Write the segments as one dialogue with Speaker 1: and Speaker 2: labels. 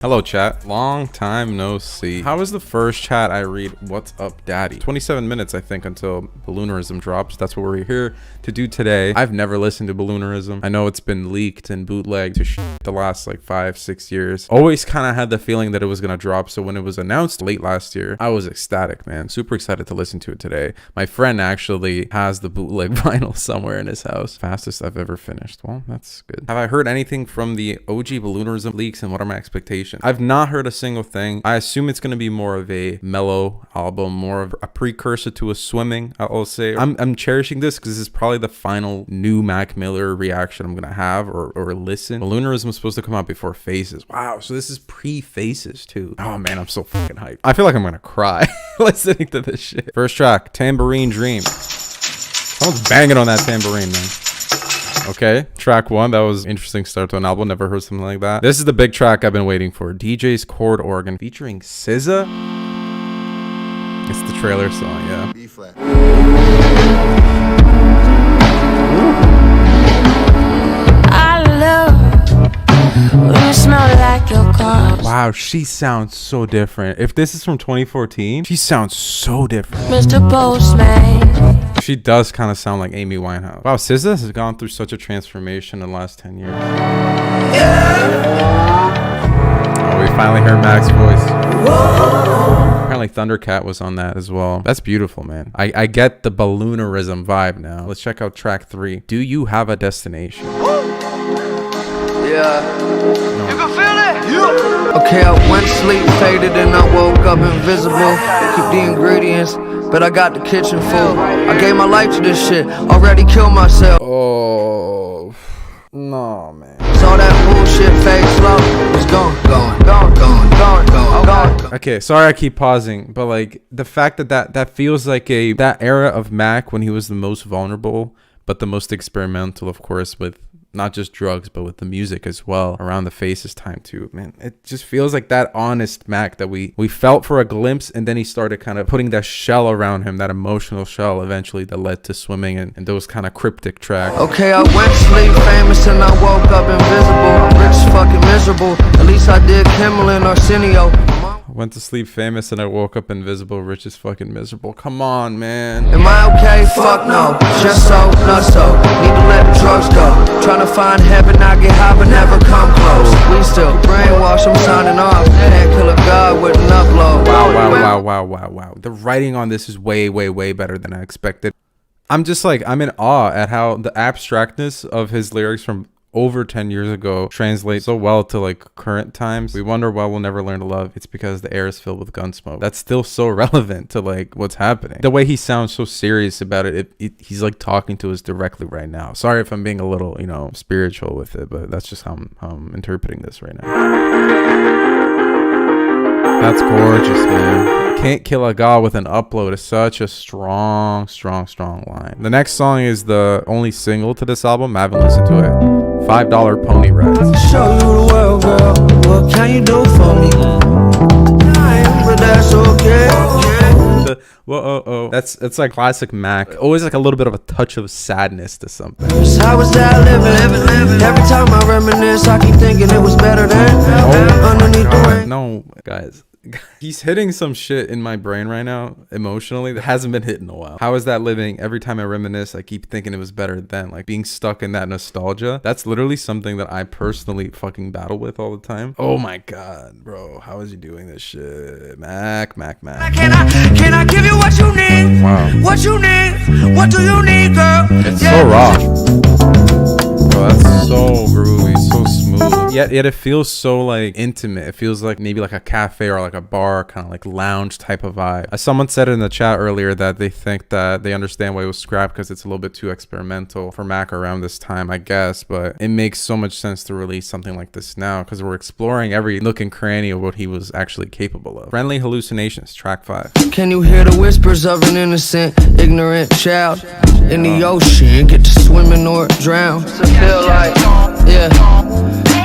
Speaker 1: Hello chat, long time no see. How is the first chat I read? What's up daddy? 27 minutes I think until Balloonerism drops. That's what we're here to do today. I've never listened to Balloonerism. I know it's been leaked and bootlegged to the last like 5-6 years. Always kind of had the feeling that it was gonna drop, so when it was announced late last year, I was ecstatic, man. Super excited to listen to it today. My friend actually has the bootleg vinyl somewhere in his house. Fastest I've ever finished. Well, that's good. Have I heard anything from the OG Balloonerism leaks, and what are my expectations? I've not heard a single thing. I assume it's going to be more of a mellow album, more of a precursor to a swimming, I'll say. I'm cherishing this because this is probably the final new Mac Miller reaction I'm going to have or listen. Balloonerism was supposed to come out before Faces. Wow, so this is pre-Faces too. Oh man, I'm so fucking hyped. I feel like I'm going to cry listening to this shit. First track, Tambourine Dream. Someone's banging on that tambourine, man. Okay, track 1, that was an interesting start to an album. Never heard something like that. This is the big track I've been waiting for. DJ's Chord Organ featuring SZA. It's the trailer song, yeah. B flat. I love when you smell like your car. Wow, she sounds so different. If this is from 2014, she sounds so different. Mr. Postman. She does kind of sound like Amy Winehouse. Wow, SZA has gone through such a transformation in the last 10 years. Oh, we finally heard Mac's voice. Apparently Thundercat was on that as well. That's beautiful, man. I get the Balloonerism vibe now. Let's check out track 3. Do You Have a Destination?
Speaker 2: Yeah. No. You can feel it? Yeah. Okay, I went to sleep, faded, and I woke up invisible. Keep the ingredients, but I got the kitchen full. I gave my life to this shit, already killed myself.
Speaker 1: Oh, no, man.
Speaker 2: Saw that bullshit fade slow. It's gone.
Speaker 1: Okay, sorry I keep pausing, but like the fact that feels like that era of Mac when he was the most vulnerable, but the most experimental, of course, with not just drugs, but with the music as well, around the Faces time too, man. It just feels like that honest Mac that we felt for a glimpse, and then he started kind of putting that shell around him, that emotional shell eventually that led to Swimming and those kind of cryptic tracks.
Speaker 2: Okay, I went to sleep famous and I woke up invisible. Rich fucking miserable, at least I did Killin, Arsenio.
Speaker 1: Went to sleep famous and I woke up invisible, rich as fucking miserable. Come on, man.
Speaker 2: Am I okay? Fuck no. Just so, not so. Need to let the drugs go. Trying to find heaven, I get high but never come close. We still brainwash, I'm signing off. Can't kill a god with an upload.
Speaker 1: Wow. The writing on this is way better than I expected. I'm just like, I'm in awe at how the abstractness of his lyrics from over 10 years ago translate so well to like current times. We wonder why we'll never learn to love. It's because the air is filled with gun smoke. That's still so relevant to like what's happening. The way he sounds so serious about it, he's like talking to us directly right now. Sorry if I'm being a little, spiritual with it, but that's just how I'm interpreting this right now. That's gorgeous, man. Can't kill a god with an upload is such a strong line. The next song is the only single to this album. I haven't listened to it. $5 Pony Rides.
Speaker 2: Show you the world, girl. What can you do for me? But that's okay.
Speaker 1: Whoa. It's like classic Mac. Always like a little bit of a touch of sadness to something.
Speaker 2: How was that living? Every time I reminisce, I keep thinking it was better than underneath the rain.
Speaker 1: No, guys. He's hitting some shit in my brain right now emotionally that hasn't been hit in a while. How is that living? Every time I reminisce, I keep thinking it was better then. Like being stuck in that nostalgia. That's literally something that I personally fucking battle with all the time. Oh my god, bro. How is he doing this shit? Mac.
Speaker 2: Can I give you what you need?
Speaker 1: Wow.
Speaker 2: What you need? What do you need, girl?
Speaker 1: It's so raw. Bro, that's so groovy, so smooth. Yet it feels so like intimate. It feels like maybe like a cafe or like a bar, kind of like lounge type of vibe. As someone said in the chat earlier that they think that they understand why it was scrapped because it's a little bit too experimental for Mac around this time, I guess. But it makes so much sense to release something like this now because we're exploring every nook and cranny of what he was actually capable of. Friendly Hallucinations, track 5.
Speaker 2: Can you hear the whispers of an innocent, ignorant child in the ocean? Get to swimming or drown. feel like, yeah.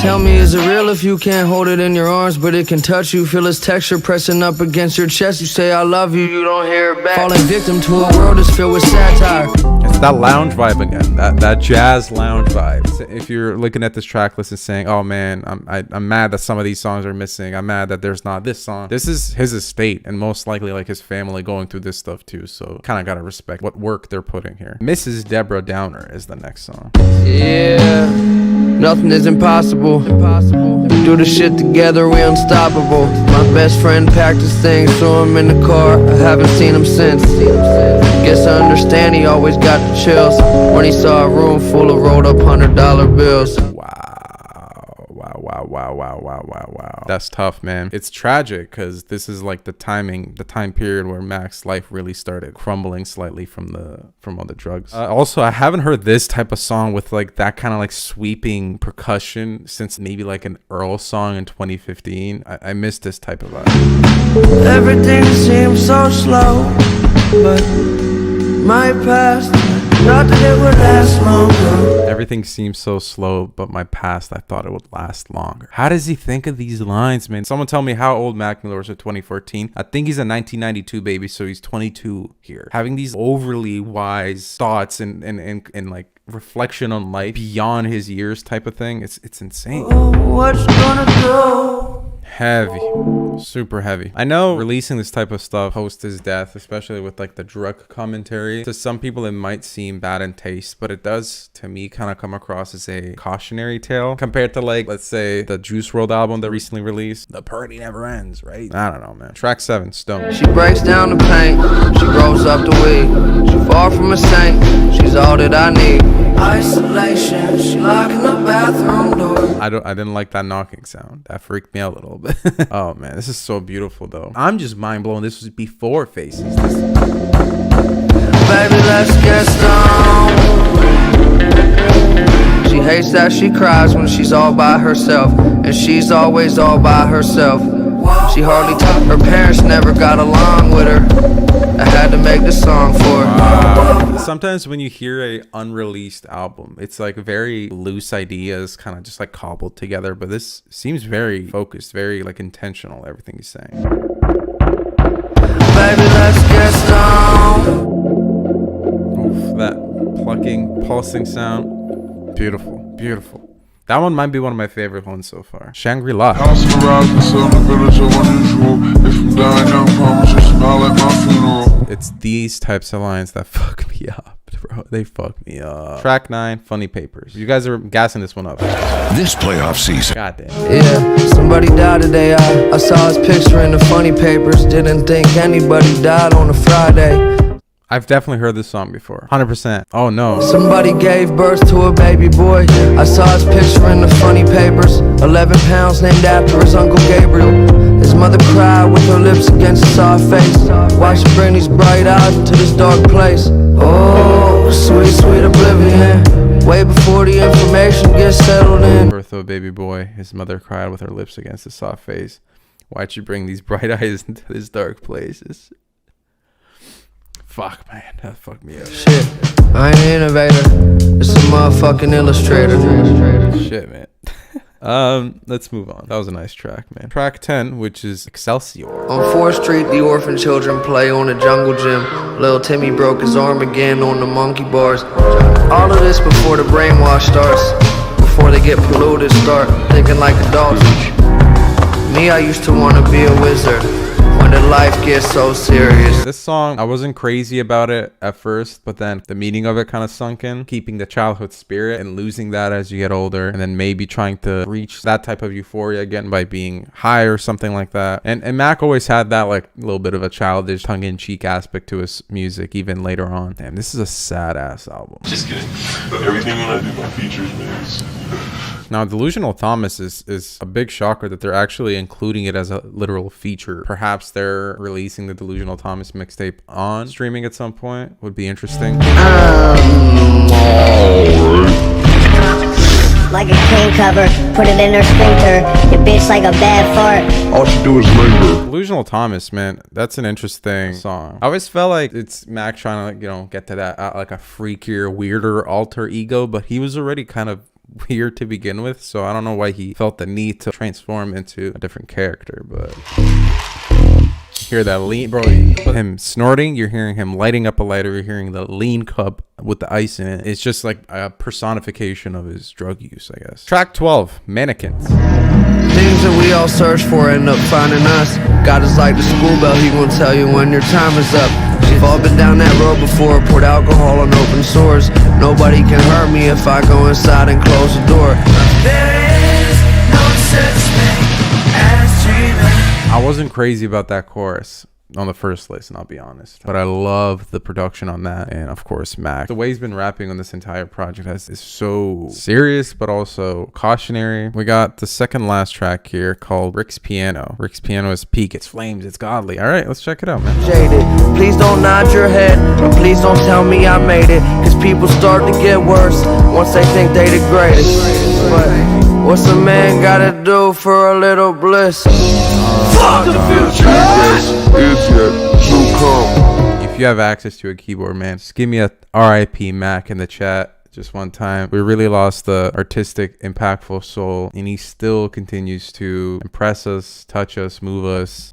Speaker 2: Tell me, is it real if you can't hold it in your arms, but it can touch you? Feel its texture pressing up against your chest. You say I love you, you don't hear it back. Falling victim to a world that's filled with satire.
Speaker 1: It's that lounge vibe again, that jazz lounge vibe. So if you're looking at this track list and saying, oh man, I'm mad that some of these songs are missing, I'm mad that there's not this song, this is his estate and most likely like his family going through this stuff too, so kind of gotta respect what work they're putting here. Mrs. Deborah Downer is the next song.
Speaker 2: Yeah, nothing is impossible. Do the shit together, we unstoppable. My best friend packed his things, threw him in the car. I haven't seen him since. Guess I understand he always got the chills when he saw a room full of rolled up $100 bills.
Speaker 1: Wow. That's tough, man. It's tragic because this is like the time period where Mac's life really started crumbling slightly from all the drugs. Also, I haven't heard this type of song with like that kind of like sweeping percussion since maybe like an Earl song in 2015. I miss this type of vibe.
Speaker 2: Everything seems so slow, but my past, not that it would last longer.
Speaker 1: Everything seems so slow, but my past, I thought it would last longer. How does he think of these lines, man? Someone tell me how old Mac Miller is in 2014. I think he's a 1992 baby, so he's 22 here. Having these overly wise thoughts and like reflection on life beyond his years type of thing, it's insane.
Speaker 2: Oh, what you gonna do?
Speaker 1: Heavy, super heavy. I know releasing this type of stuff post his death, especially with like the drug commentary, to some people it might seem bad in taste, but it does to me kind of come across as a cautionary tale compared to like, let's say, the Juice WRLD album that recently released. The party never ends, right? I don't know, man. Track 7, Stone.
Speaker 2: She breaks down the paint, she grows up the weed. She far from a saint, she's all that I need. Isolation, she locking the bathroom door.
Speaker 1: I didn't like that knocking sound. That freaked me out a little bit. Oh man, this is so beautiful though. I'm just mind blown. This was before Faces.
Speaker 2: Baby, let's get stoned. She hates that she cries when she's all by herself, and she's always all by herself. She hardly talked, her parents never got along with her. I had to make the song for her.
Speaker 1: Sometimes when you hear a unreleased album, it's like very loose ideas kind of just like cobbled together, but this seems very focused, very like intentional, everything he's saying.
Speaker 2: Baby, let's get stoned.
Speaker 1: Oof, that plucking, pulsing sound. Beautiful. That one might be one of my favorite ones so far. Shangri-La.
Speaker 3: House horizon, some village of unusual. If I'm dying young, promise you smile at my funeral.
Speaker 1: It's these types of lines that fuck me up, bro. They fuck me up. Track 9, Funny Papers. You guys are gassing this one up.
Speaker 4: This playoff season.
Speaker 1: Goddamn.
Speaker 2: Yeah, somebody died today. I saw his picture in the funny papers. Didn't think anybody died on a Friday.
Speaker 1: I've definitely heard this song before. 100%. Oh no.
Speaker 2: Somebody gave birth to a baby boy. I saw his picture in the funny papers. 11 pounds named after his Uncle Gabriel. His mother cried with her lips against his soft face. Why she bring these bright eyes into this dark place? Oh, sweet oblivion. Way before the information gets settled in.
Speaker 1: Birth of a baby boy. His mother cried with her lips against his soft face. Why'd you bring these bright eyes into this dark places? Fuck, man, that fucked me up.
Speaker 2: Shit, I ain't an innovator. It's a motherfucking illustrator.
Speaker 1: Shit, man. Let's move on. That was a nice track, man. Track 10, which is Excelsior.
Speaker 2: On 4th Street, the orphan children play on the jungle gym. Little Timmy broke his arm again on the monkey bars. All of this before the brainwash starts. Before they get polluted, start thinking like adults. Me, I used to want to be a wizard. When the life gets so serious.
Speaker 1: This song, I wasn't crazy about it at first, but then the meaning of it kind of sunk in. Keeping the childhood spirit and losing that as you get older, and then maybe trying to reach that type of euphoria again by being high or something like that. And Mac always had that like little bit of a childish tongue-in-cheek aspect to his music even later on. Damn, this is a sad ass album.
Speaker 3: Just kidding. Everything when I do my features, man.
Speaker 1: Now, Delusional Thomas is a big shocker that they're actually including it as a literal feature. Perhaps they're releasing the Delusional Thomas mixtape on streaming at some point. Would be interesting.
Speaker 5: Like a king cover, put it in her sphincter. Your bitch like a bad fart.
Speaker 3: All she do is linger.
Speaker 1: Delusional Thomas, man, that's an interesting song. I always felt like it's Mac trying to, get to that like a freakier, weirder alter ego, but he was already kind of weird to begin with, so I don't know why he felt the need to transform into a different character. But hear that lean, bro, him snorting, you're hearing him lighting up a lighter, you're hearing the lean cup with the ice in it. It's just like a personification of his drug use, I guess. Track 12, Mannequins.
Speaker 2: Things that we all search for end up finding us. God is like the school bell, he won't tell you when your time is up. We've all been down that road before, poured alcohol on open sores. Nobody can hurt me if I go inside and close the door. There is no such thing as dreaming.
Speaker 1: I wasn't crazy about that chorus on the first listen, I'll be honest, but I love the production on that. And of course, Mac, the way he's been rapping on this entire project is so serious but also cautionary. We got the second last track here called Rick's Piano. Rick's Piano is peak, it's flames, it's godly. All right, let's check it out, man.
Speaker 2: Jaded. Please don't nod your head, and please don't tell me I made it, cause people start to get worse once they think they the greatest. But what's a man gotta do for a little bliss? Fuck the future!
Speaker 1: If you have access to a keyboard, man, just give me a RIP Mac in the chat just one time. We really lost the artistic, impactful soul, and he still continues to impress us, touch us, move us.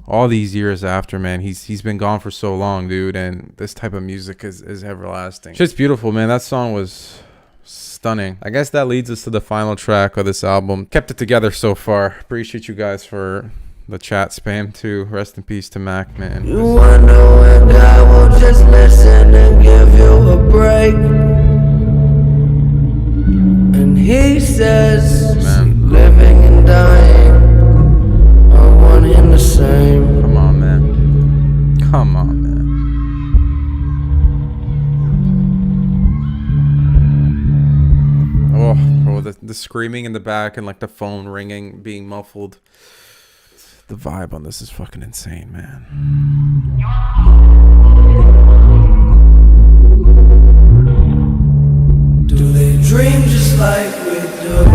Speaker 1: All these years after, man, he's been gone for so long, dude, and this type of music is everlasting. Just beautiful, man. That song was stunning. I guess that leads us to the final track of this album. Kept it together so far. Appreciate you guys for the chat spam too. Rest in peace to Mac, man.
Speaker 2: You wonder when I will just listen and give you a break. And he says,
Speaker 1: man,
Speaker 2: living and dying are one and the same.
Speaker 1: Come on, man. Come on, man. Oh, bro, the screaming in the back and like the phone ringing, being muffled. The vibe on this is fucking insane, man.
Speaker 2: Do they dream just like we do?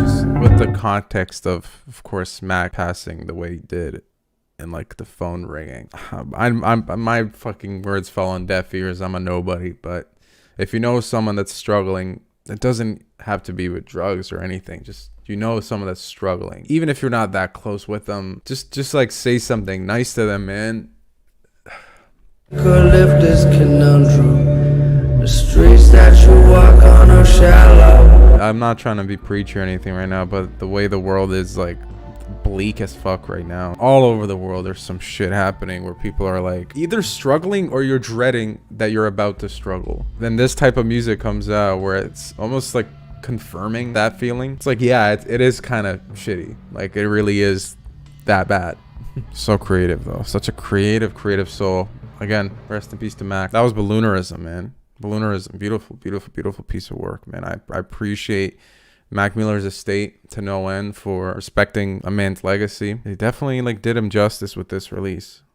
Speaker 1: Just with the context of course, Mac passing the way he did, and like the phone ringing. My fucking words fall on deaf ears. I'm a nobody, but if you know someone that's struggling, it doesn't have to be with drugs or anything. Just you know someone that's struggling, even if you're not that close with them, just like say something nice to them, man.
Speaker 2: Could live this conundrum. The streets that you walk on are shallow.
Speaker 1: I'm not trying to be preachy or anything right now, but the way the world is like bleak as fuck right now, all over the world there's some shit happening where people are like either struggling or you're dreading that you're about to struggle. Then this type of music comes out where it's almost like confirming that feeling. It's like, yeah, it is kind of shitty, like it really is that bad. So creative though, such a creative soul. Again, rest in peace to Mac. That was Balloonerism, man. Balloonerism, beautiful piece of work, man. I appreciate Mac Miller's estate to no end for respecting a man's legacy. They definitely like did him justice with this release.